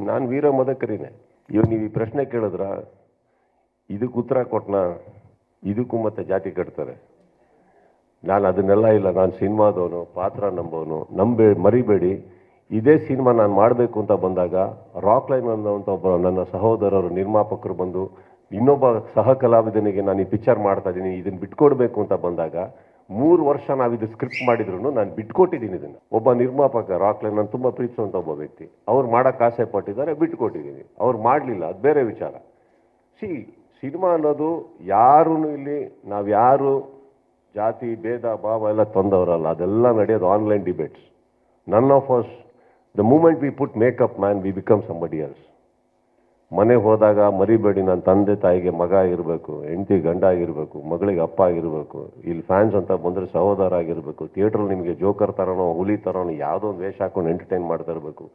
ನಾನು ವೀರ ಮದಕರಿನೇ. ಇವಾಗ ನೀವು ಈ ಪ್ರಶ್ನೆ ಕೇಳಿದ್ರ, ಇದಕ್ಕೆ ಉತ್ತರ ಕೊಟ್ಟನ, ಇದಕ್ಕೂ ಮತ್ತೆ ಜಾತಿ ಕಟ್ತಾರೆ. ನಾನು ಅದನ್ನೆಲ್ಲ ಇಲ್ಲ. ನಾನು ಸಿನಿಮಾದವನು, ಪಾತ್ರ ನಂಬೋನು. ಮರಿಬೇಡಿ, ಇದೇ ಸಿನಿಮಾ ನಾನು ಮಾಡಬೇಕು ಅಂತ ಬಂದಾಗ ರಾಕ್ಲೈನ್ ಅನ್ನೋಂಥ ಒಬ್ಬ ನನ್ನ ಸಹೋದರರು ನಿರ್ಮಾಪಕರು ಬಂದು, ಇನ್ನೊಬ್ಬ ಸಹ ಕಲಾವಿದನಿಗೆ ನಾನು ಈ ಪಿಕ್ಚರ್ ಮಾಡ್ತಾ ಇದ್ದೀನಿ, ಇದನ್ನು ಬಿಟ್ಕೊಡ್ಬೇಕು ಅಂತ ಬಂದಾಗ 3 ವರ್ಷ ನಾವಿದು ಸ್ಕ್ರಿಪ್ಟ್ ಮಾಡಿದ್ರು ನಾನು ಬಿಟ್ಕೊಟ್ಟಿದ್ದೀನಿ ಇದನ್ನು. ಒಬ್ಬ ನಿರ್ಮಾಪಕ ರಾಕ್ಲೈನ್ ನಾನು ತುಂಬ ಪ್ರೀತಿಸುವಂಥ ಒಬ್ಬ ವ್ಯಕ್ತಿ, ಅವ್ರು ಮಾಡೋಕ್ಕೆ ಆಸೆ ಪಟ್ಟಿದ್ದಾರೆ, ಬಿಟ್ಕೊಟ್ಟಿದ್ದೀನಿ. ಅವ್ರು ಮಾಡಲಿಲ್ಲ, ಅದು ಬೇರೆ ವಿಚಾರ. ಸಿನಿಮಾ ಅನ್ನೋದು ಯಾರೂ ಇಲ್ಲಿ ನಾವ್ಯಾರು ಜಾತಿ ಭೇದ ಭಾವ ಎಲ್ಲ ತಂದವರಲ್ಲ. ಅದೆಲ್ಲ ನಡೆಯೋದು online debates. None of us, the moment we put makeup man, we become somebody else. ಮನೆಗೆ ಹೋದಾಗ ಮರಿಬೇಡಿ, ನನ್ನ ತಂದೆ ತಾಯಿಗೆ ಮಗ ಆಗಿರಬೇಕು, ಹೆಂಡತಿ ಗಂಡ ಆಗಿರಬೇಕು, ಮಗಳಿಗೆ ಅಪ್ಪ ಆಗಿರಬೇಕು, ಇಲ್ಲಿ ಫ್ಯಾನ್ಸ್ ಅಂತ ಬಂದರೆ ಸಹೋದರ ಆಗಿರಬೇಕು, ಥಿಯೇಟ್ರಲ್ಲಿ ನಿಮಗೆ ಜೋಕರ್ ಥರನೋ ಹುಲಿ ಥರನೋ ಯಾವುದೋ ಒಂದು ವೇಷ ಹಾಕೊಂಡು ಎಂಟರ್ಟೈನ್ ಮಾಡ್ತಾ ಇರಬೇಕು.